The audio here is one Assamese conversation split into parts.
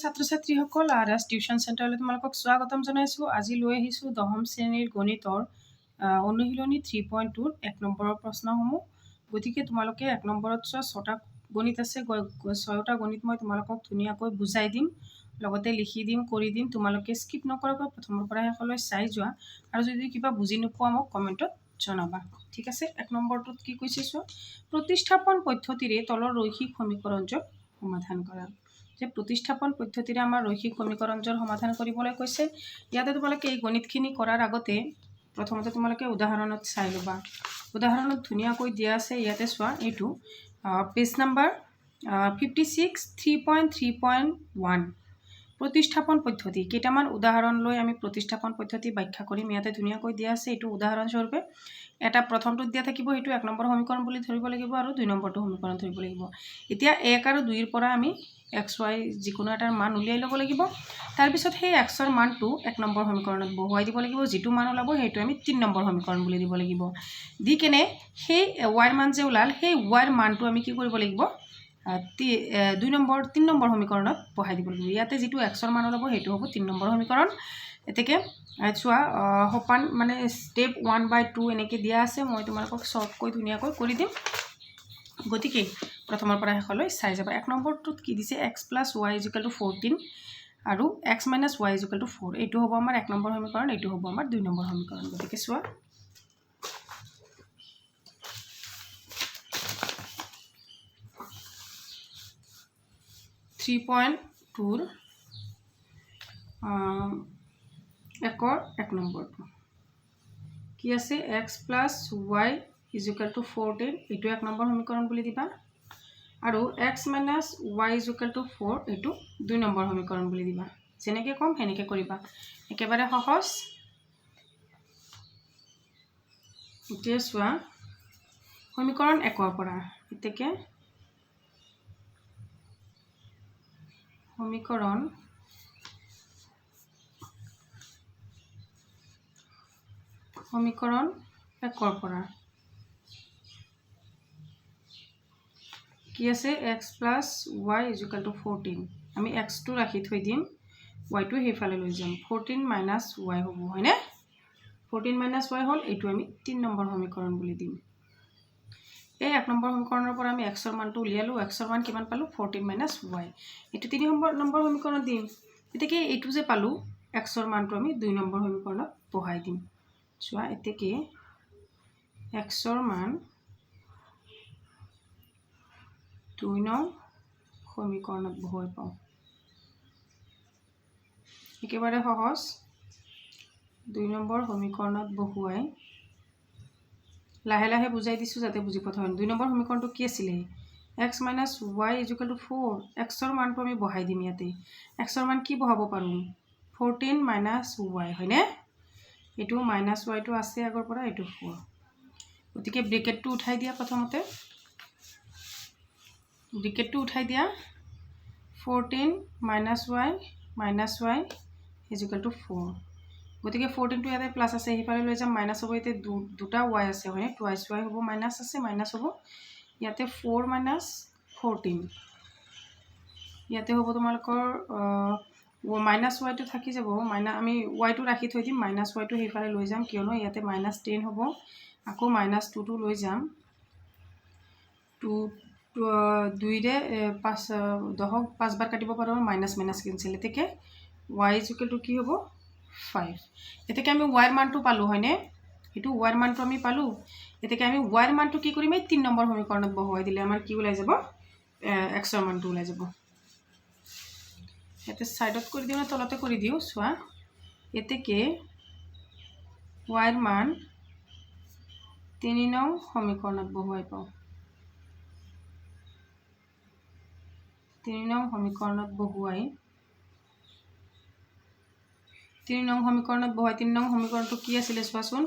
ছাত্ৰ-ছাত্ৰীসকল আৰাছ টিউশ্যন চেণ্টাৰলৈ তোমালোকক স্বাগতম জনাইছোঁ। আজি লৈ আহিছোঁ 10ম শ্ৰেণীৰ গণিতৰ অনুশীলনী 3.2 1 নম্বৰৰ প্ৰশ্নসমূহ। গতিকে তোমালোকে 1 নম্বৰত 6টা গণিত আছে, 6টা গণিত মই তোমালোকক ধুনীয়াকৈ বুজাই দিম, লগতে লিখি দিম, কৰি দিম। তোমালোকে স্কিপ নকৰাকৈ প্ৰথমৰ পৰা শেষলৈ চাই যোৱা, আৰু যদি কিবা বুজি নোপোৱা মোক কমেণ্টত জনাবা। ঠিক আছে, 1 নম্বৰটোত কি কৈছে চোৱা, প্ৰতিস্থাপন পদ্ধতিৰে তলৰ ৰৈখিক সমীকৰণবোৰ সমাধান কৰা। যে প্ৰতিস্থাপন পদ্ধতিৰে আমাৰ ৰৈখিক সমীকৰণবোৰ সমাধান কৰিবলৈ কৈছে। ইয়াতে তোমালোকে এই গণিতখিনি কৰাৰ আগতে প্ৰথমতে তোমালোকে উদাহৰণত চাই ল'বা। উদাহৰণত ধুনীয়াকৈ দিয়া আছে, ইয়াতে চোৱা, এইটো পেজ নাম্বাৰ 56 3.3.1 প্ৰতিস্থাপন পদ্ধতি। কেইটামান উদাহৰণ লৈ আমি প্ৰতিস্থাপন পদ্ধতি ব্যাখ্যা কৰিম। ইয়াতে ধুনীয়াকৈ দিয়া আছে, এইটো উদাহৰণস্বৰূপে এটা প্ৰথমটোত দিয়া থাকিব, এইটো 1 নম্বৰ সমীকৰণ বুলি ধৰিব লাগিব, আৰু 2 নম্বৰটো সমীকৰণ ধৰিব লাগিব। এতিয়া 1 আৰু 2ৰ পৰা আমি xy যিকোনো এটাৰ মান উলিয়াই ল'ব লাগিব। তাৰপিছত সেই xৰ মানটো 1 নম্বৰ সমীকৰণত বহুৱাই দিব লাগিব। যিটো মান ওলাব সেইটো আমি 3 নম্বৰ সমীকৰণ বুলি দিব লাগিব। দি কেনে সেই y মান যে ওলাল, সেই y মানটো আমি কি কৰিব লাগিব, 3 নম্বৰ সমীকৰণত বহাই দিব লাগিব। ইয়াতে যিটো xৰ মান ওলাব সেইটো হ'ব 3 নম্বৰ সমীকৰণ। এতেকে চোৱা, সোপান মানে ষ্টেপ 1/2 এনেকৈ দিয়া আছে। মই তোমালোকক শ্বৰ্টকৈ ধুনীয়াকৈ কৰি দিম। গতিকে প্ৰথমৰ পৰা শেষলৈ চাই যাবা। 1 নম্বৰটোত কি দিছে, x + y = 14 আৰু x - y = 4। এইটো হ'ব আমাৰ 1 নম্বৰ সমীকৰণ, এইটো হ'ব আমাৰ 2 নম্বৰ সমীকৰণ। গতিকে চোৱা, (3.2) 1 নম্বৰটো কি আছে, x + y = 14, এইটো 1 নম্বৰ সমীকৰণ বুলি দিবা। আৰু x - y = 4, এইটো 2 নম্বৰ সমীকৰণ বুলি দিবা। যেনেকৈ কম সেনেকৈ কৰিবা, একেবাৰে সহজ। এতিয়া চোৱা, সমীকৰণ 1ৰ পৰা এতেকে সমীকৰণ সমীকৰণ 1ৰ পৰা কি আছে, x + y = 14। আমি xটো ৰাখি থৈ দিম, yটো সেইফালে লৈ যাম, 14 - y হ'ব, হয়নে? 14 - y হ'ল, এইটো আমি 3 নম্বৰ সমীকৰণ বুলি দিম। এই 1 নম্বৰ সমীকৰণৰ পৰা আমি xৰ মানটো উলিয়ালোঁ। xৰ মান কিমান পালোঁ, 14 - y। এইটো 3 নম্বৰ সমীকৰণত দিম। এতেকে এইটো যে পালোঁ, xৰ মানটো আমি 2 নম্বৰ সমীকৰণত বহাই দিম। চোৱা, এতেকে xৰ মান 2 নং সমীকৰণত বহুৱাই পাওঁ। একেবাৰে সহজ। 2 নম্বৰ সমীকৰণত বহুৱাই লাহে লাহে বুজাই দিছোঁ যাতে বুজি পোৱা হয়। 2 নম্বৰ সমীকৰণটো কি আছিলে, x - y = 4। xৰ মানটো আমি বহাই দিম ইয়াতে। xৰ মান কি বহাব পাৰোঁ, 14 - y, হয়নে? এইটো -yটো আছে আগৰ পৰা, এইটো 4। গতিকে ব্ৰেকেটটো উঠাই দিয়া। প্ৰথমতে ব্ৰেকেটটো উঠাই দিয়া, 14 - y = 4। গতিকে 14টো ইয়াতে প্লাছ আছে, সেইফালে লৈ যাম, মাইনাছ হ'ব। এতিয়া দুটা y আছে, হয়নে? 2y হ'ব, মাইনাছ আছে, মাইনাছ হ'ব। ইয়াতে 4 - 14, ইয়াতে হ'ব তোমালোকৰ -yটো থাকি যাব, আমি yটো ৰাখি থৈ দিম, -yটো সেইফালে লৈ যাম, কিয়নো ইয়াতে -10 হ'ব। আকৌ -2টো লৈ যাম, 2ৰে 10ক 5 বাৰ কাটিব পাৰোঁ, মাইনাছ কেঞ্চেল। এতেকে y = কি হ'ব, 5। এতেকে আমি y ৰ মানটো পালোঁ, হয়নে? এইটো y ৰ মানটো আমি পালোঁ। এতেকে আমি y ৰ মানটো কি কৰিম, এই 3 নম্বৰ সমীকৰণত বহুৱাই দিলে আমাৰ কি ওলাই যাব, xৰ মানটো ওলাই যাব। ইয়াতে ছাইডত কৰি দিওঁ, তলতে কৰি দিওঁ। চোৱা, এতেকে y ৰ মান 3 নং সমীকৰণত বহুৱাই পাওঁ। 3 নং সমীকৰণত বহুৱাই 3 নং সমীকৰণটো কি আছিলে চোৱাচোন,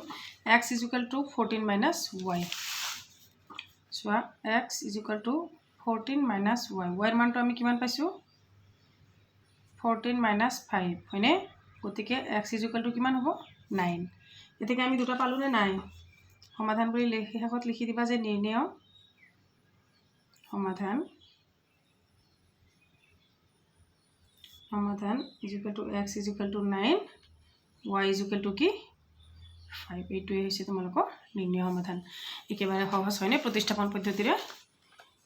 x = 14 - y। চোৱা, x = 14 - y। y ৰ মানটো আমি কিমান পাইছোঁ, 14 - 5, হয়নে? গতিকে x = কিমান হ'ব, 9। এতেকে আমি দুটা পালোঁ নে নাই? সমাধান কৰি শেষত লিখি দিবা যে নিৰ্ণয় সমাধান সমাধান is equal to x is equal to 9 y is equal to কি 5 এইটোৱে হৈছে তোমালোকৰ নিৰ্ণয় সমাধান একেবাৰে সহজ হয়নে প্ৰতিস্থাপন পদ্ধতিৰে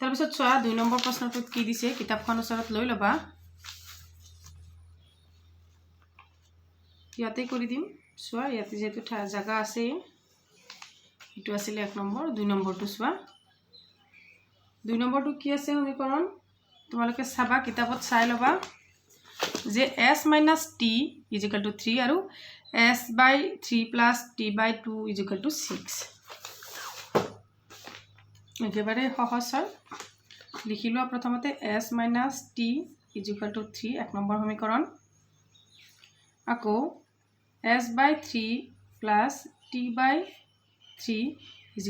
তাৰপিছত চোৱা 2 নম্বৰ প্ৰশ্নটোত কি দিছে কিতাপখন ওচৰত লৈ লবা ইয়াতে কৰি দিম চোৱা ইয়াতে যেটো জায়গা আছে এটো আছিল 1 নম্বৰ 2 নম্বৰটো চোৱা 2 নম্বৰটো কি আছে সমীকৰণ তোমালোকে চাবা কিতাপত চাই লবা যে s - t = 3 আৰু s/3 + t/2 = 6 একেবাৰে সহজ হয় লিখি লোৱা প্ৰথমতে s - t = 3 এক নম্বৰ সমীকৰণ আকৌ s/3 + t/3 =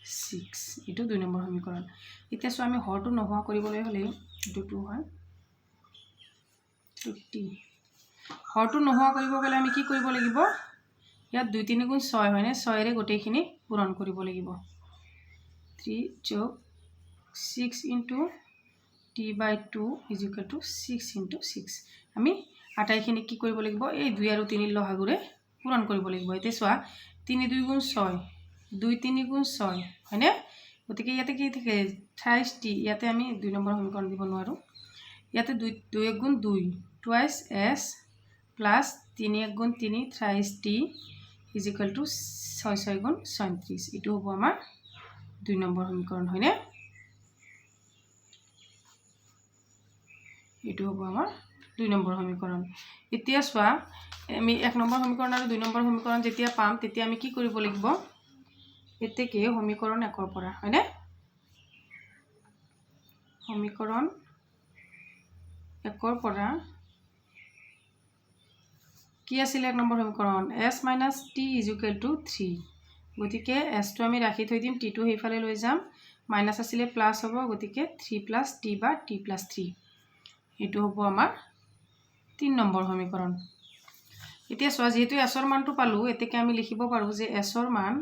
6 এটো 2 নম্বৰ সমীকৰণ এতিয়া সো আমি হৰটো নোহোৱা কৰিবলৈ হলে এটো 2 হয় 2t হৰটো নোহোৱা কৰিব গলে আমি কি কৰিব লাগিব ইয়াত 2 3 গুণ 6 হয়নে 6 ৰে গোটেইখিনি পূৰণ কৰিব লাগিব 3 + 6 * t/2 = 6 * 6 আমি আটাইখিনি কি কৰিব লাগিব এই 2 আৰু 3 লহাগুৰে পূৰণ কৰিব লাগিব এতে চোৱা 3 2 গুণ 6 2 3 গুণ 6 হয়নে গতিকে ইয়াতে কি থাকে 28t ইয়াতে আমি 2 নম্বৰ সমীকৰণ দিব নোৱাৰো ইয়াতে 2 1 গুণ 2 twice s plus 3 1 গুণ 3 thrice t = 6 6 গুণ 37 এটো হ'ব আমাৰ 2 নম্বৰ সমীকৰণ হয়নে এটো হ'ব আমাৰ 2 নম্বৰ সমীকৰণ এতিয়া চোৱা আমি 1 নম্বৰ সমীকৰণ আৰু 2 নম্বৰ সমীকৰণ যেতিয়া পাম তেতিয়া আমি কি কৰিব লাগিব এতেকে সমীকৰণ 1 ৰ পৰা হয়নে সমীকৰণ 1 ৰ পৰা কি আছিল 1 নম্বৰ সমীকৰণ s - t = 3 গতিকে s টো আমি ৰাখি থৈ দিম t টো হেইফালে লৈ যাম মাইনাস আছিলে প্লাস হ'ব গতিকে 3 + t বা t + 3 এটো হ'ব আমাৰ 3 নম্বৰ সমীকৰণ এতিয়া চোৱা যেহেতু s ৰ মানটো পালো এতেকে আমি লিখিব পাৰো যে s ৰ মান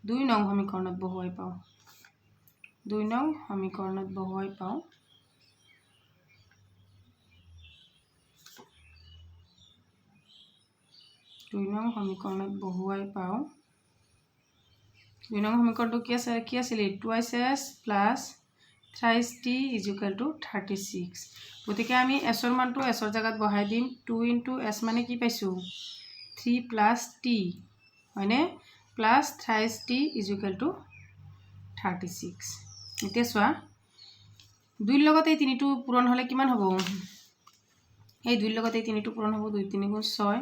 2 নং সমীকৰণত বহুৱাই পাও 2 নং সমীকৰণত বহুৱাই পাও 2 নং সমীকৰণত বহুৱাই পাও 2 নং সমীকৰণটো কি আছিল twice s plus thrice t = 36 গতিকে আমি s ৰ মানটো s ৰ জায়গাত বহাই দিম 2 * s মানে কি পাইছো 3 + t হয়নে plus thrice t = 36 এতিয়া চোৱা 2 ৰ লগত এই 3 টো পূৰণ হলে কিমান হ'ব এই 2 ৰ লগত এই 3 টো পূৰণ হ'ব 2 3 গুণ 6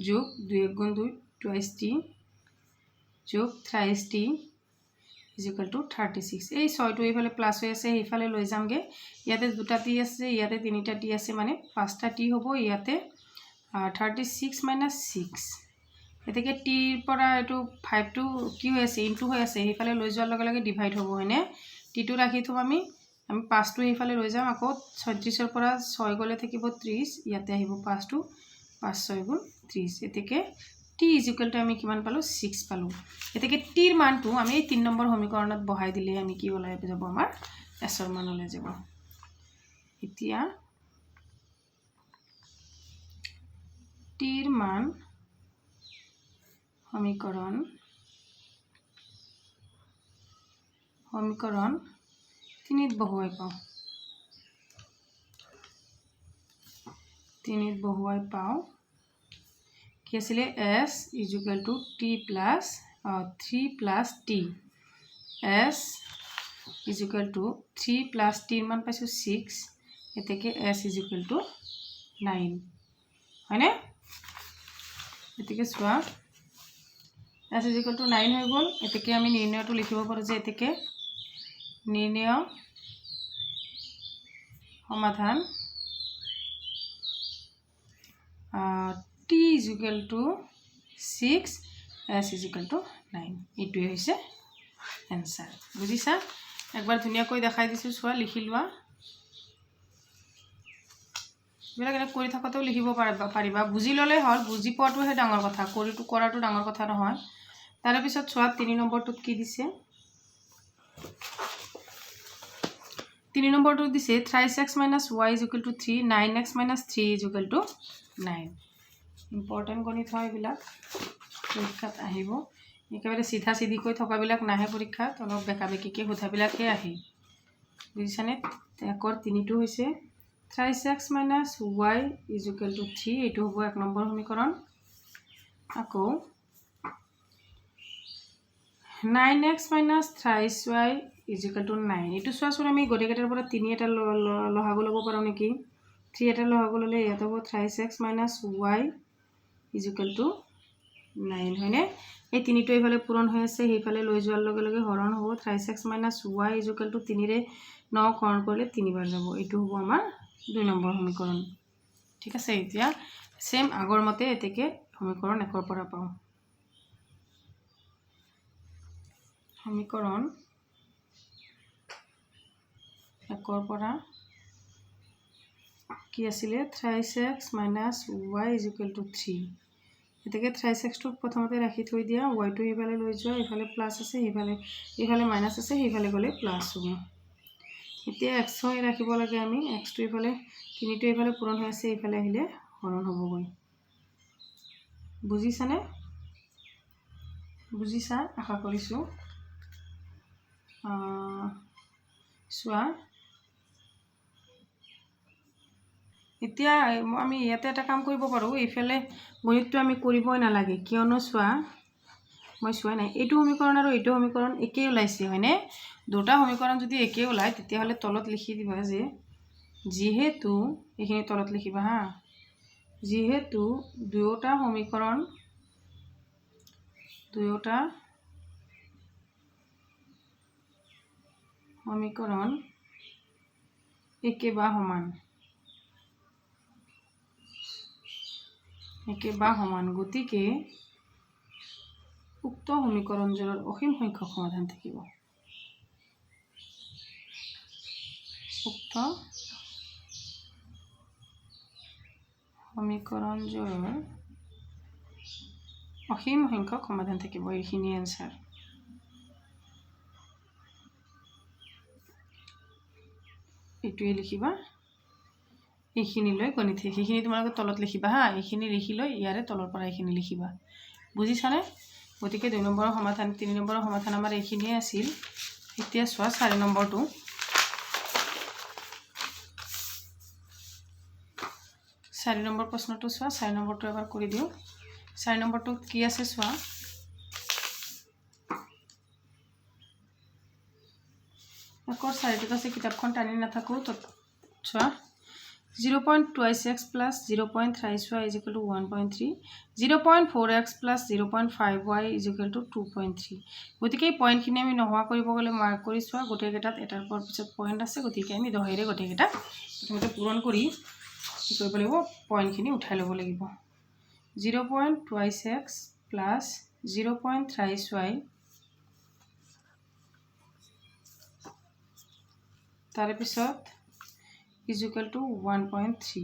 যোগ 2 1 গুণ 2 twice t যোগ thrice t = 36 এই 6 টো এইফালে প্লাস হৈ আছে এইফালে লৈ যামগে ইয়াতে দুটা t আছে ইয়াতে তিনিটা t আছে মানে পাঁচটা t হ'ব ইয়াতে 36 - 6 এতেকে t ৰ পৰা এটো 5 টো কি হৈ আছে ইনটু হৈ আছে এইফালে লৈ যোৱাৰ লগে লগে ডিভাইড হ'ব হয়নে t টো ৰাখি থম আমি 5 টো এইফালে লৈ যাম আকৌ 36 ৰ পৰা 6 গলে থাকিব 30 ইয়াতে আহিব 5 টো 5 6 গুণ 30 এতেকে t = আমি কিমান পালো 6 পালো এতেকে t ৰ মানটো আমি 3 নম্বৰ সমীকৰণত বহাই দিলে আমি কি ওলাই যাব আমাৰ s ৰ মান ওলাই যাব এতিয়া t ৰ মান সমীকৰণ 3 ত বহুৱাই পাও 3 ত বহুৱাই পাও কি আছিল s = t plus 3 plus t s = 3 plus t ৰ মান পাইছো 6 এতেকে s = 9 হয়নে এতেকে চোৱা s = 9 হৈ গল এতেকে আমি নিৰ্ণয়টো লিখিব পাৰো যে এতেকে নিৰ্ণয় সমাধান t = 6 s = 9 এটোৱে হৈছে आंसर বুজিছা একবাৰ ধুনিয়াকৈ দেখাই দিছো সোৱা লিখি লোৱা বেলেগ কৰি থাকতেও লিখিব পাৰিবা বুজি ললে হল বুজি পোৱাটোহে ডাঙৰ কথা কৰাটো ডাঙৰ কথা নহয় তাৰে পিছত সোৱা 3 নম্বৰটোত কি দিছে 3 নম্বৰটো দিছে thrice x minus y is equal to 3 9x minus 3 is equal to 9 important গণিত হয় এইবিলাক পৰীক্ষাত আহিব একেবাৰে চিধা চিধিকৈ থকাবিলাক নাহে পৰীক্ষাত অলপ বেকা বেকিকৈ সোধাবিলাকে আহে বুজিছানে একৰ 3টো হৈছে thrice x minus y is equal to 3 এইটো হ'ব 1 নম্বৰ সমীকৰণ আকৌ 9x minus thrice y is equal to 9 এইটো চোৱাচোন আমি গোটেইকেইটাৰ পৰা 3 এটা লহাগু ল'ব পাৰোঁ নেকি 3 এটা লহাগু ল'লে ইয়াত হ'ব thrice x minus y is equal to 9 হয়নে এই 3টো এইফালে পূৰণ হৈ আছে সেইফালে লৈ যোৱাৰ লগে লগে হৰণ হ'ব thrice x minus y is equal to 3 ৰে 9 হৰণ কৰিলে 3 বাৰ যাব এইটো হ'ব আমাৰ 2 নম্বৰ সমীকৰণ ঠিক আছে এতিয়া সেম আগৰ মতে এতেকে সমীকৰণ 1 ৰ পৰা পাওঁ সমীকৰণ 1 ৰ পৰা কি আছিল thrice x minus y is equal to 3 এতেকে thrice x টো প্ৰথমতে ৰাখি থৈ দিয়া y টো এইফালে লৈ যোৱা এইফালে প্লাস আছে এইফালে মাইনাস আছে সেইফালে গলে প্লাস হ'ব এতিয়া x হৈ ৰাখিব লাগে আমি x টো এইফালে 3 টো এইফালে পূৰণ হৈ আছে এইফালে আহিলে হৰণ হ'বগৈ বুজিছানে বুজিছা আশা কৰিছো সোৱা এতিয়া আমি ইয়াতে এটা কাম কৰিব পাৰো এইফালে গণিতটো আমি কৰিবই নালাগে কিয়নো সোৱা মই সোৱা নাই এইটো সমীকৰণ আৰু এইটো সমীকৰণ একেই ওলাইছে হয়নে দুটা সমীকৰণ যদি একেই ওলাই তেতিয়া হলে তলত লিখি দিবা যে যেহেতু এখিনি তলত লিখিবা হা যেহেতু দুয়োটা সমীকৰণ একে বা সমান গতিকে উক্ত সমীকৰণজোৰৰ অসীম সংখ্যক সমাধান থাকিব উক্ত সমীকৰণজোৰৰ অসীম সংখ্যক সমাধান থাকিব এইখিনি এনসাৰ এইটোৱে লিখিবা এইখিনি লৈ গণিত এইখিনি তোমালোকে তলত লিখিবা হা এইখিনি লিখি লৈ ইয়াৰে তলৰ পৰা এইখিনি লিখিবা বুজিছানে গতিকে 2 নম্বৰৰ সমাধান 3 নম্বৰৰ সমাধান আমাৰ এইখিনিয়ে আছিল এতিয়া সোৱা 4 নম্বৰটো 4 নম্বৰ প্ৰশ্নটো সোৱা 4 নম্বৰটো এবাৰ কৰি দিও 4 নম্বৰটো কি আছে সোৱা একৰ 4টো আছে কিতাপখন টানি নাথাকো তো সোৱা 0.2x plus 0.3y is equal to 1.3 0.4x plus 0.5y is equal to 2.3 গতিকে পয়েন্ট খিনি আমি নহোৱা কৰিব গলে মাৰ্ক কৰি সোৱা গোটেই কেটাত এটাৰ পৰ পিছত পয়েন্ট আছে গতিকে আমি দহেৰে গোটেই কেটা প্ৰথমতে পূৰণ কৰি কি কৰিব লাগিব পয়েন্ট খিনি উঠাই লব লাগিব 0.2x plus 0.3y তার পিছত is equal to 1.3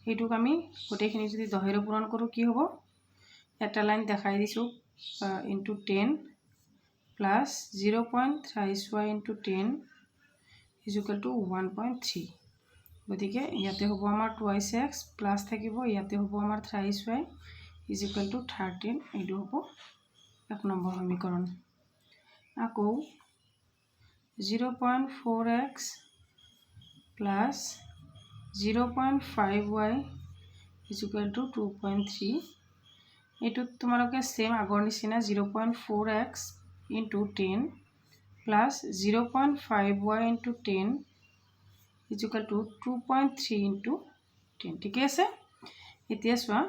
এইটুক আমি গোটেইখিনি যদি দহেৰে পূৰণ কৰো কি হ'ব এটা লাইন দেখাই দিছো into 10 plus 0.3y into 10 is equal to 1.3 গতিকে ইয়াতে হ'ব আমাৰ 2x প্লাস থাকিব ইয়াতে হ'ব আমাৰ 3y is equal to 13 এইটো হ'ব 1 নম্বৰ সমীকৰণ আকৌ 0.4x plus 0.5y is equal to 2.3 এইটো তোমালোকে সেম আগৰ নিচিনা 0.4x into 10 plus 0.5y into 10 is equal to 2.3 into 10 ঠিক আছে এতিয়া সোৱা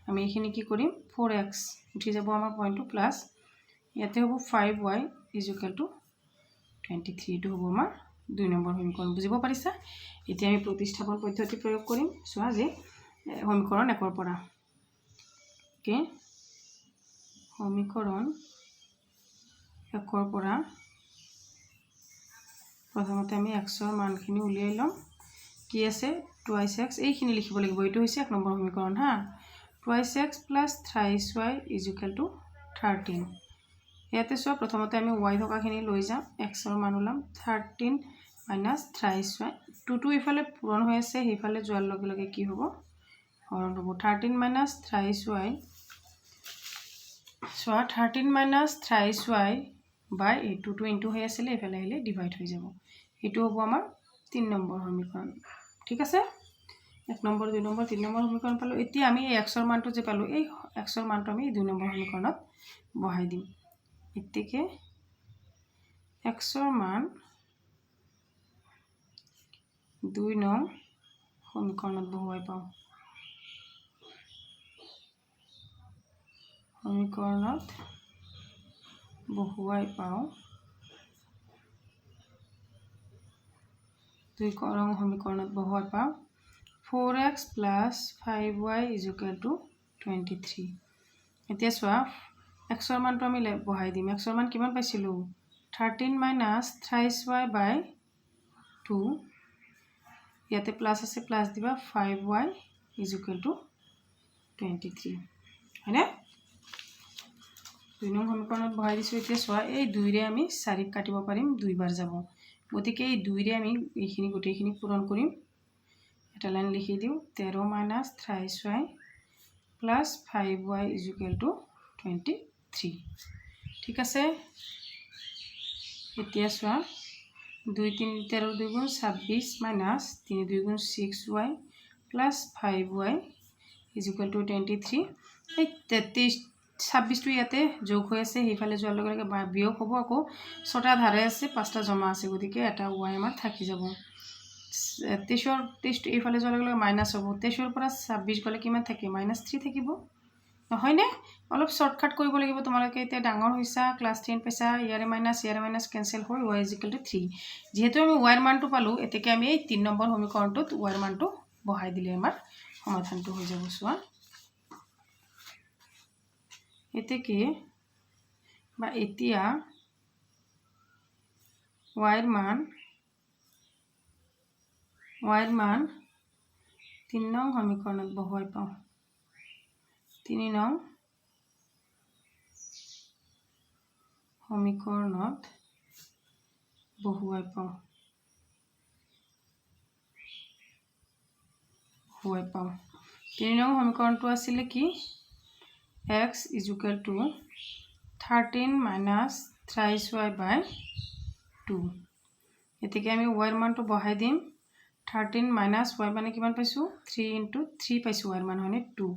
আমি এখিনি কি কৰিম 4x উঠি যাব আমাৰ পইণ্টটো প্লাস ইয়াতে হ'ব 5y is equal to 23 টো হ'ব আমাৰ 2 নম্বৰ সমীকৰণ বুজিব পাৰিছা এতিয়া আমি প্ৰতিস্থাপন পদ্ধতি প্ৰয়োগ কৰিম সোৱা যে সমীকৰণ 1 ৰ পৰা ওকে সমীকৰণ 1 ৰ পৰা প্ৰথমতে আমি x ৰ মানখিনি উলিয়াই লম কি আছে 2x এইখিনি লিখিব লাগিব এটো হৈছে 1 নম্বৰ সমীকৰণ হা 2x plus 3y is equal to 13 ইয়াতে সোৱা প্ৰথমতে আমি y থকাখিনি লৈ যাম x ৰ মান উলাম 13 মাইনাছ থ্ৰাইছ ৱাই 2টো ইফালে পূৰণ হৈ আছে সেইফালে যোৱাৰ লগে লগে কি হ'ব হৰণ হ'ব 13 মাইনাছ থ্ৰাইছ ৱাই চোৱা 13 মাইনাছ থ্ৰাইছ ৱাই বাই এই 2টো ইনটু হৈ আছিলে এইফালে আহিলে ডিভাইড হৈ যাব এইটো হ'ব আমাৰ 3 নম্বৰ সমীকৰণ ঠিক আছে 1 নম্বৰ 2 নম্বৰ 3 নম্বৰ সমীকৰণ পালো এতিয়া আমি এই xৰ মানটো যে পালো এই xৰ মানটো আমি 2 নম্বৰ সমীকৰণত বহাই দিম এতেকে xৰ মান 2 নং সমীকৰণত বহুৱাই পাওঁ সমীকৰণত বহুৱাই পাওঁ 2 নং সমীকৰণত বহুৱাই পাওঁ 4x plus 5y is equal to 23 এতিয়া চোৱা xৰ মানটো আমি বহাই দিম xৰ মান কিমান পাইছিলো 13 minus thrice y by 2 ইয়াতে প্লাস আছে প্লাস দিবা 5y is equal to 23 হয়নে 2 নং সমীকৰণত বহাই দিছো এতিয়া চোৱা এই 2 ৰে আমি 4 কাটিব পাৰিম 2 বাৰ যাব গতিকে এই 2 ৰে আমি এইখিনি গোটেইখিনি পূৰণ কৰিম এটা লাইন লিখি দিও 13 minus thrice y plus 5y is equal to 23 ঠিক আছে এতিয়া চোৱা 2 3 13 2 গুণ 26 minus 3 2 গুণ 6y plus 5y is equal to 23 এই 33 26 টো ইয়াতে যোগ হৈ আছে সেইফালে যোৱাৰ লগে লগে বিয়োগ হ'ব আকৌ ছটা ধাৰে আছে পাঁচটা জমা আছে গতিকে এটা y আমাৰ থাকি যাব 23 এইফালে যোৱাৰ লগে লগে মাইনাস হ'ব 23 ৰ পৰা 26 গলে কিমান থাকে -3 থাকিব নহয়নে অলপ শৰ্টকাট কৰিব লাগিব তোমালোকে এতিয়া ডাঙৰ হৈছা ক্লাস 10 পাইছা ইয়াৰে মাইনাস কেনসেল হৈ y 3 যেহেতু আমি y ৰ মানটো পালো এতেকে আমি এই 3 নম্বৰ সমীকৰণটোত y ৰ মানটো বহাই দিলে আমাৰ সমাধানটো হৈ যাব চোৱা এতেকে বা এতিয়া y ৰ মান 3 নং সমীকৰণত বহুৱাই পাওঁ 3 নং সমীকৰণত বহুৱাই পাওঁ 3 নং সমীকৰণটো আছিল কি x is equal to 13 minus thrice y by 2 এতেকে আমি y ৰ মানটো বহাই দিম 13 minus y মানে কিমান পাইছো 3 into 3 পাইছো y ৰ মান হয়নে 2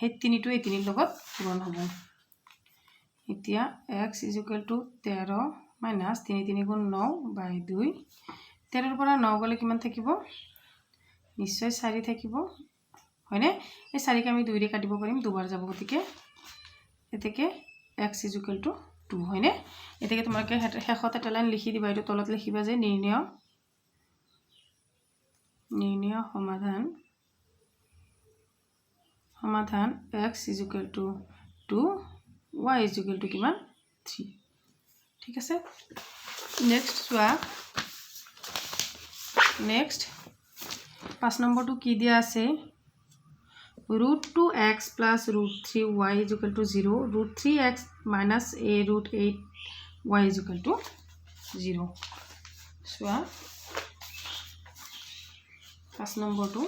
হে 3 টো এই 3 লগত পূৰণ হ'ব এতিয়া x is equal to 13 minus 3 3 গুণ 9 by 2 13 ৰ পৰা 9 গলে কিমান থাকিব নিশ্চয় 4 থাকিব হয়নে এই 4 কে আমি 2 ৰে কাটিব পাৰিম দুবাৰ যাব গতিকে এতেকে x is equal to 2 হয়নে এতেকে তোমালোকে শেষত এটা লাইন লিখি দিবা এটো তলত লিখিবা যে নিৰ্ণয় সমাধান x is equal to 2 y is equal to কিমান 3 ঠিক আছে নেক্সট চোৱা নেক্সট 5 নম্বৰটো কি দিয়া আছে root 2x plus root 3y is equal to 0 root 3x minus a root 8y is equal to 0 চোৱা 5 নম্বৰটো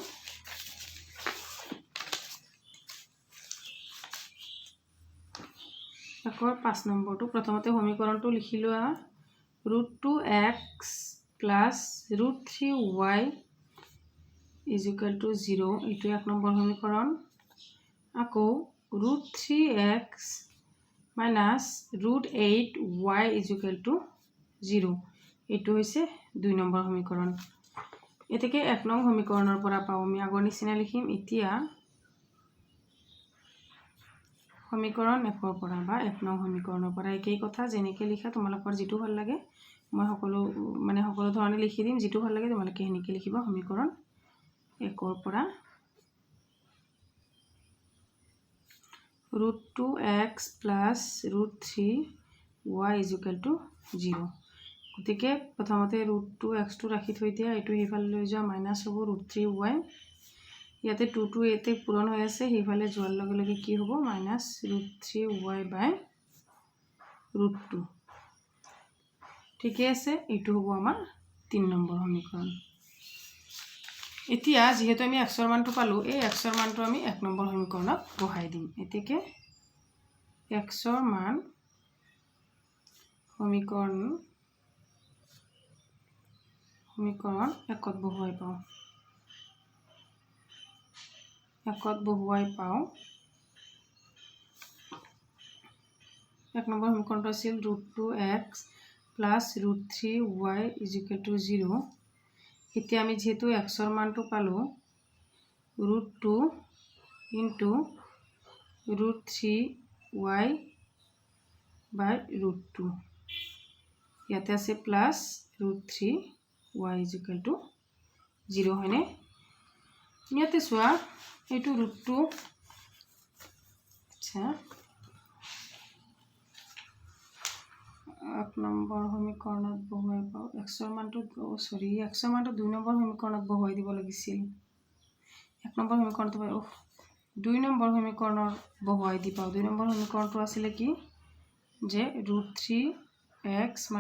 আকৌ 5 নম্বৰটো প্ৰথমতে সমীকৰণটো লিখি লোৱা root 2x plus root 3y is equal to 0 এইটো 1 নম্বৰ সমীকৰণ আকৌ root 3x minus root 8y is equal to 0 এইটো হৈছে 2 নম্বৰ সমীকৰণ এতেকে 1 নং সমীকৰণৰ পৰা পাও আমি আগৰ নিচিনা লিখিম এতিয়া সমীকৰণ 1 ৰ পৰা বা 1 নং সমীকৰণৰ পৰা একেই কথা যেনেকৈ লিখা তোমালোকৰ যেটো ভাল লাগে মই সকলো ধৰণে লিখি দিম যেটো ভাল লাগে তোমালোকে হেনেকৈ লিখিবা সমীকৰণ 1 ৰ পৰা root 2x plus root 3y is equal to 0 গতিকে প্ৰথমতে root 2x টো ৰাখি থৈ দিয়া এটো হেফালে লৈ যোৱা মাইনাস হ'ব root 3y ইয়াতে 2 2 এতে পূৰণ হৈ আছে হেফালে যোৱাৰ লগে লগে কি হ'ব minus root 3y by root 2 ঠিক আছে এটো হ'ব আমাৰ 3 নম্বৰ সমীকৰণ এতিয়া যেহেতু আমি x ৰ মানটো পালো এই x ৰ মানটো আমি 1 নম্বৰ সমীকৰণত বহাই দিম এতেকে x ৰ মান সমীকৰণ 1ত বহুৱাই পাওঁ 1ত বহুৱাই পাওঁ 1 নম্বৰ সমীকৰণটো আছিল √2x + √3y = 0 এতিয়া আমি যেহেতু x ৰ মানটো পালো √2 * √3y / √2 ইয়াতে আছে প্লাস √3y = 0 হয়নে ইয়াতে সোয়া এইটো √2 আচ্ছা 1 নম্বৰ সমীকৰণত বহুৱাই পাওঁ x ৰ মানটো সৰি x ৰ মানটো 2 নম্বৰ সমীকৰণত বহুৱাই দিব লাগিছিল 1 নম্বৰ সমীকৰণটো 2 নম্বৰ সমীকৰণৰ বহুৱাই দি পাওঁ 2 নম্বৰ সমীকৰণটো আছিল কি যে √3x -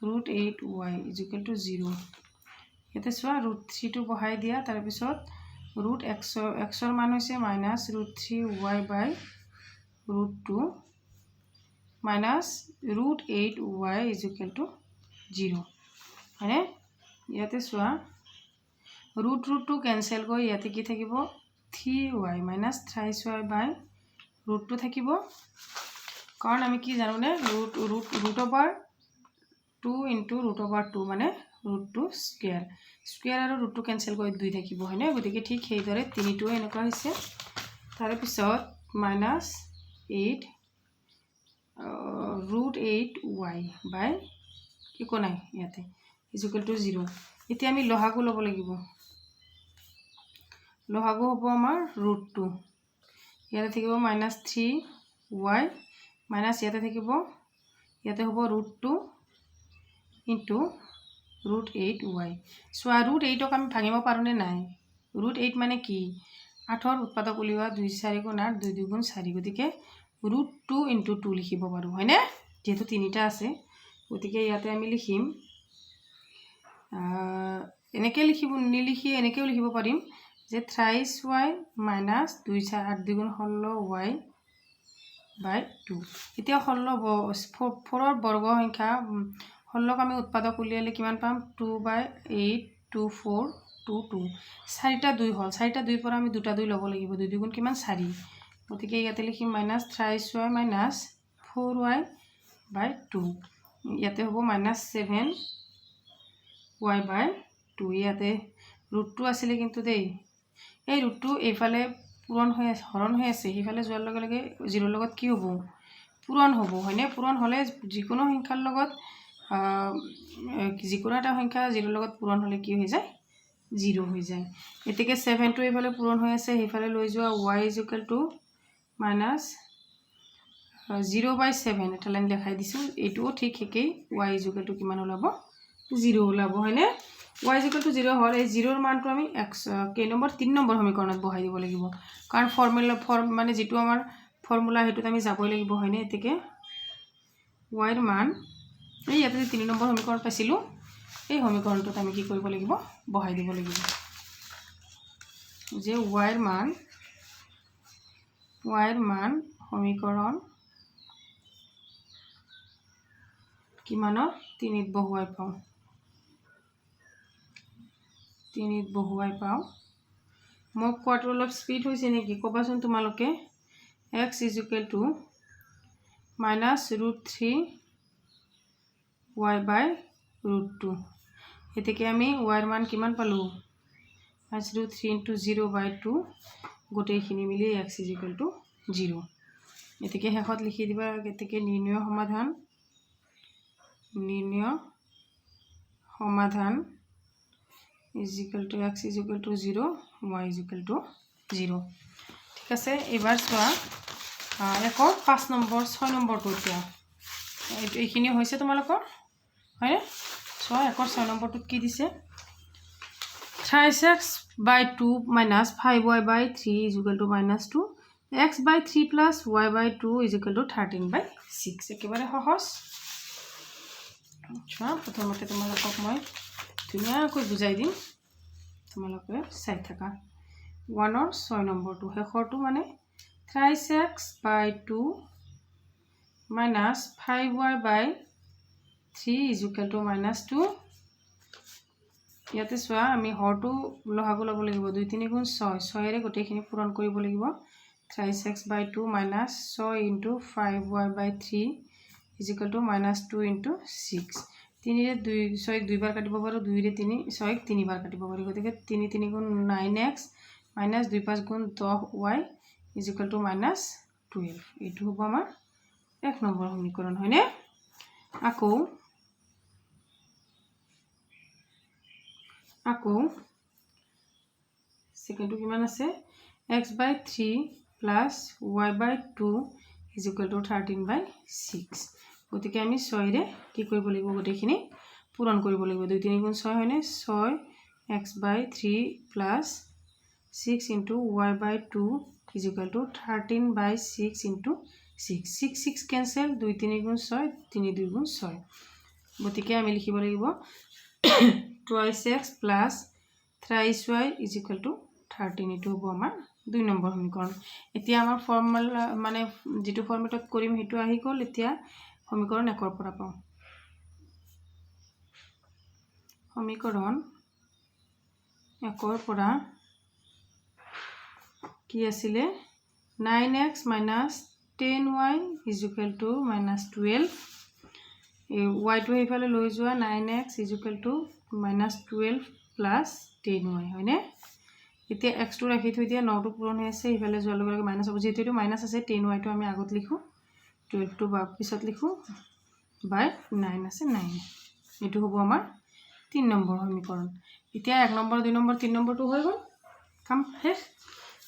√8y = 0 ইয়াতে সোয়া √3 টো বহাই দিয়া তাৰ পিছত √x ৰ মান হৈছে -√3y / √2 -√8y = 0 হয়নে ইয়াতে সোয়া √2 কেনসেল গৈ ইয়াতে কি থাকিব 3y -3y / √2 থাকিব কাৰণ আমি কি জানো নে √2 * √2 মানে √2 স্কয়াৰ আৰু √2 কেনসেল গৈ 2 থাকিব হয়নে গতিকে ঠিক সেইদৰে 3 টো এনেকুৱা হৈছে তাৰ পিছত -8 √8y / একো নাই ইয়াতে = 0 এতিয়া আমি লহাগু লব লাগিব লহাগু হ'ব আমাৰ √2 ইয়াতে থাকিব -3y ইয়াতে থাকিব ইয়াতে হ'ব √2 * √8y সোয়া √8ক আমি ভাঙিব পাৰো নে নাই √8 মানে কি 8ৰ উৎপাদক উলিওৱা 2 4 * 8 2 2 4 গতিকে √2 * 2 লিখিব পাৰো হয়নে যেহেতু তিনিটা আছে গতিকে ইয়াতে আমি লিখিম এনেকে লিখিব নিলিখি এনেকেও লিখিব পাৰিম যে 23y - 2 4 8 2 16y / 2 এতিয়া 4ৰ বৰ্গ সংখ্যা 16ক আমি উৎপাদক উলিয়ালে কিমান পাম 2/8 24 22 চাৰিটা 2 হল চাৰিটা 2 পৰা আমি দুটা 2 লব লাগিব 2 2 কিমান 4 গতিকে ইয়াতে লিখিম -23y - 4y / 2 ইয়াতে হ'ব -7y / 2 ইয়াতে √2 আছিল কিন্তু দেই এই √2 এইফালে পূৰণ হৈ আছে হৰণ হৈ আছে সেইফালে যোৱাৰ লগে লগে 0 লগত কি হ'ব পূৰণ হ'ব হয়নে পূৰণ হলে যিকোনো সংখ্যাৰ লগত যিকোনো এটা সংখ্যা 0 লগত পূৰণ হলে কি হৈ যায় 0 হৈ যায় এতেকে 7 টো এইফালে পূৰণ হৈ আছে সেইফালে লৈ যোৱা y = -0/7 এটা লাইন দেখাই দিছো এইটোও ঠিক একেই y = কিমান ওলাব 0 ওলাব হয়নে y = 0 হল এই 0 ৰ মানটো আমি x কে নম্বৰ 3 নম্বৰ সমীকৰণত বহাই দিব লাগিব কাৰণ মানে যেটো আমাৰ ফৰ্মুলা হেতুত আমি যাবই লাগিব হয়নে এতেকে y ৰ মান এই ইয়াতে 3 নম্বৰ সমীকৰণ পাইছিলো এই সমীকৰণটোত আমি কি কৰিব লাগিব বহাই দিব লাগিব যে y ৰ মান সমীকৰণ কিমানৰ 3ত বহুৱাই পাওঁ মোক কোৱাটো অলপ স্পীড হৈছে নেকি কবাচোন তোমালোকে x = -√3y / √2 এতেকে আমি y ৰ মান কিমান পালো -√3 * 0/2 গোটেইখিনি মিলি x = 0 এতেকে শেষত লিখি দিবা এতেকে নিৰ্ণয় সমাধান x = 0 y = 0 ঠিক আছে এবাৰ চোৱা একৰ 5 নম্বৰ 6 নম্বৰটো এতিয়া এইখিনি হৈছে তোমালোকৰ হয় চোৱা একৰ 6 নম্বৰটোত কি দিছে 3x/2 - 5y/3 = -2 x/3 + y/2 = 13/6 একেবাৰে সহজ চোৱা প্ৰথমতে তোমালোকক মই ধুনীয়াকৈ বুজাই দিম, তোমালোকে চাই থাকা। 1ৰ 6 নম্বৰটো শেষৰটো মানে 3x/2 - 5y/3 = -2। ইয়াতে চোৱা আমি হৰটো লহাগু ল'ব লাগিব। 2 3 গুণ 6, 6ৰে গোটেইখিনি পূৰণ কৰিব লাগিব। 3x/2 - 6 × 5y/3 = -2 × 6। 3ৰে 2 6ক 2বাৰ কাটিব পাৰোঁ, 2ৰে 3 6ক 3বাৰ কাটিব পাৰোঁ। গতিকে 3 3 গুণ 9x - 2 5 গুণ 10y = -12। এইটো হ'ব আমাৰ 1 নম্বৰ সমীকৰণ, হয়নে? আকৌ সেকেন্ডটো কিমান আছে? x/3 + y/2 = 13/6। গতিকে আমি 6ৰে কি কৰিব লাগিব? গোটেইখিনি পূৰণ কৰিব লাগিব। 2 3 গুণ 6 হয়নে? 6x/3 + 6 × y/2 = 13/6 × 6। 6 6 কেনসেল, 2 3 গুণ 6, 3 2 গুণ 6। গতিকে আমি লিখিব লাগিব 2x + 3y = 13। এইটো হ'ব আমাৰ 2 নম্বৰ সমীকৰণ। এতিয়া আমাৰ ফৰ্মুলা মানে যেটো ফৰ্মেটত কৰিম সেইটো আহি গ'ল। এতিয়া সমীকৰণ 1ৰ পৰা পাওঁ। সমীকৰণ 1ৰ পৰা কি আছিলে? 9x - 10y = -12। y টো এইফালে লৈ যোৱা, 9x = -12 + 10y, হয়নে? এতিয়া x টো ৰাখি থৈ দিয়া, 9টো পূৰণ হৈ আছে, এইফালে যোৱাৰ লগে লগে মাইনাছ হ'ব। যেহেতু এইটো মাইনাছ আছে, 10y টো আমি আগত লিখোঁ, 12 টো পিছত লিখোঁ, বাই 9 আছে 9। এইটো হ'ব আমাৰ 3 নম্বৰ সমীকৰণ। এতিয়া 1 নম্বৰ 2 নম্বৰ 3 নম্বৰটো হৈ গ'ল, কাম শেষ।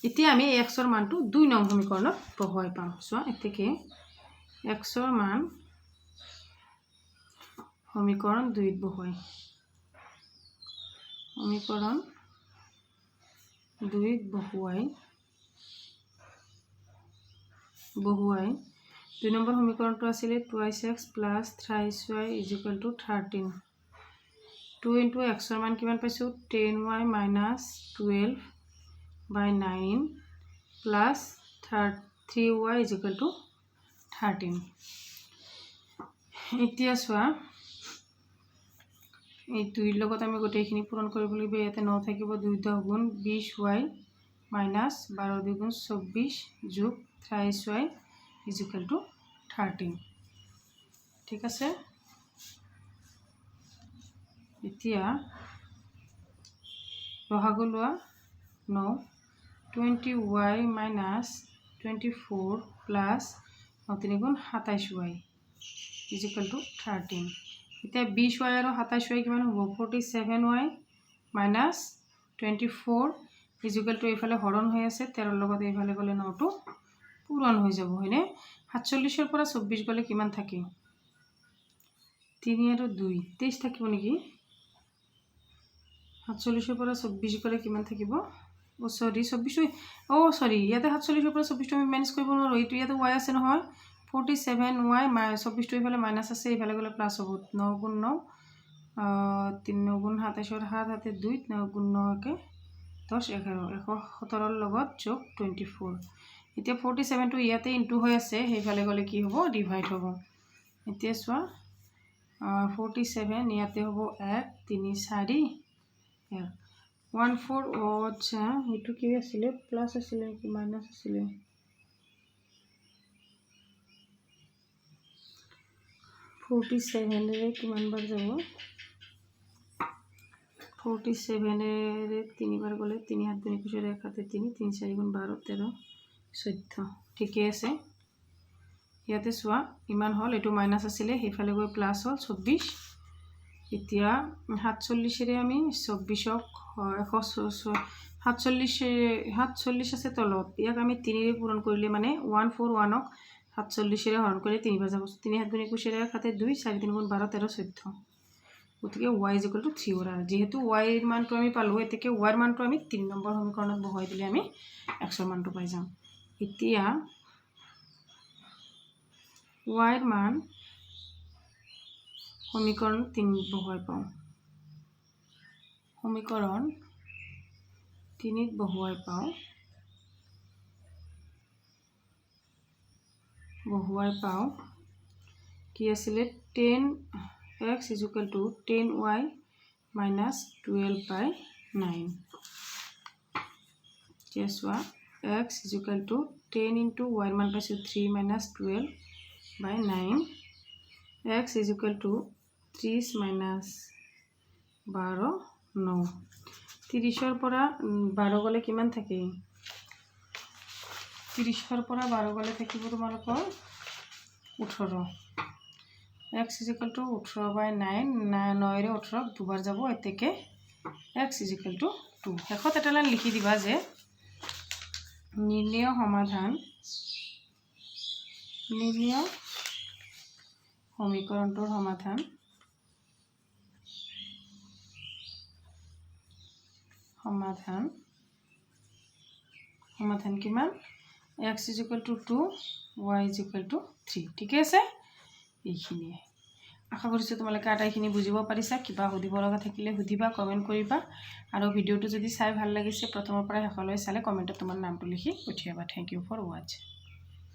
এতিয়া আমি xৰ মানটো 2 নং সমীকৰণত বহুৱাই পাম। চোৱা এতেকে xৰ মান সমীকৰণ 2ত বহুৱাই, সমীকৰণ 2ত বহুৱাই 2 নম্বৰ সমীকৰণটো আছিলে 2x + 3y = 13। 2 × xৰ মান কিমান পাইছোঁ? 10y - 12/9 + 3y = 13। এতিয়া চোৱা এই 2ৰ লগত আমি গোটেইখিনি পূৰণ কৰিব লাগিব। ইয়াতে 9 থাকিব, 2 10 গুণ 20y - 12 2 গুণ 24 যোগ 23y = 13। ঠিক আছে? এতিয়া লহাগু লোৱা 9, 20y - 24 + 9 3 গুণ 27y = 13। এতিয়া 20y আৰু 27y কিমান হ'ব? 47y - 24 = এইফালে হৰণ হৈ আছে, 13ৰ লগত এইফালে গ'লে 9টো পূৰণ হৈ যাব, হয়নে? 47ৰ পৰা 24 গ'লে কিমান থাকে? 3 আৰু 2 23 থাকিব নেকি? 47ৰ পৰা 24 গ'লে কিমান থাকিব? সৰি 24, সৰি ইয়াতে 47ৰ পৰা 24টো আমি মেনেজ কৰিব নোৱাৰোঁ। এইটো ইয়াতে y আছে নহয়, 47y - 24টো এইফালে মাইনাছ আছে, এইফালে গ'লে প্লাছ হ'ব। 9 গুণ 9 3 9 গুণ 27, 7 7 2, 9 গুণ 9 একে 10 11, 117ৰ লগত যোগ 24। এতিয়া 47টো ইয়াতে ইনটু হৈ আছে, সেইফালে গ'লে কি হ'ব? ডিভাইড হ'ব। এতিয়া চোৱা 47 ইয়াতে হ'ব 1 3 4 1 14 আচ্ছা এইটো কি আছিলে? প্লাছ আছিলে নেকি মাইনাছ আছিলে? 47ৰে কিমান বাৰ যাব? 47ৰে 3 বাৰ গ'লে 3 7 2 21 1 7 3 3 4 গুণ 12 13 14। ঠিকে আছে। ইয়াতে চোৱা ইমান হ'ল, এইটো মাইনাছ আছিলে, সেইফালে গৈ প্লাছ হ'ল 24। এতিয়া 47ৰে আমি 24ক 47 আছে তলত, ইয়াক আমি 3ৰে পূৰণ কৰিলে মানে 141ক 47ৰে হৰণ কৰিলে 3 বাৰ যাব। 3 7 2 21 1 7 2 4 3 গুণ 12 13 14। গতিকে y = 3 কৰা। যেহেতু y ৰ মানটো আমি পালোঁ, এতেকে y ৰ মানটো আমি 3 নম্বৰ সমীকৰণত বহুৱাই দিলে আমি x ৰ মানটো পাই যাম। এতিয়া y ৰ মান সমীকৰণ 3 বহুৱাই পাওঁ সমীকৰণ 3 বহুৱাই পাওঁ কি আছিলে 10x = 10y - 12/9 চোৱা x = 10 * y মান পাইছোঁ 3 - 12/9 x = 30 - 12 9 30 পৰা 12 গ'লে কিমান থাকে 30 পৰা 12 গ'লে থাকিব তোমালোকৰ 18 x = 18/9 9 ৰে 18 দুবাৰ যাব এতেকে x = 2 শেষত এটা লাইন লিখি দিবা যে নিৰ্ণয় সমীকৰণটোৰ সমাধান কিমান x = 2 y = 3 ঠিক আছে এইখিনিয়ে আশা কৰিছোঁ তোমালোকে আটাইখিনি বুজিব পাৰিছা কিবা সুধিব লগা থাকিলে সুধিবা কমেণ্ট কৰিবা আৰু ভিডিঅ'টো যদি চাই ভাল লাগিছে প্ৰথমৰ পৰা শেষলৈ চালে কমেণ্টত তোমাৰ নামটো লিখি পঠিয়াবা থ্যাংক ইউ ফৰ ওয়াচিং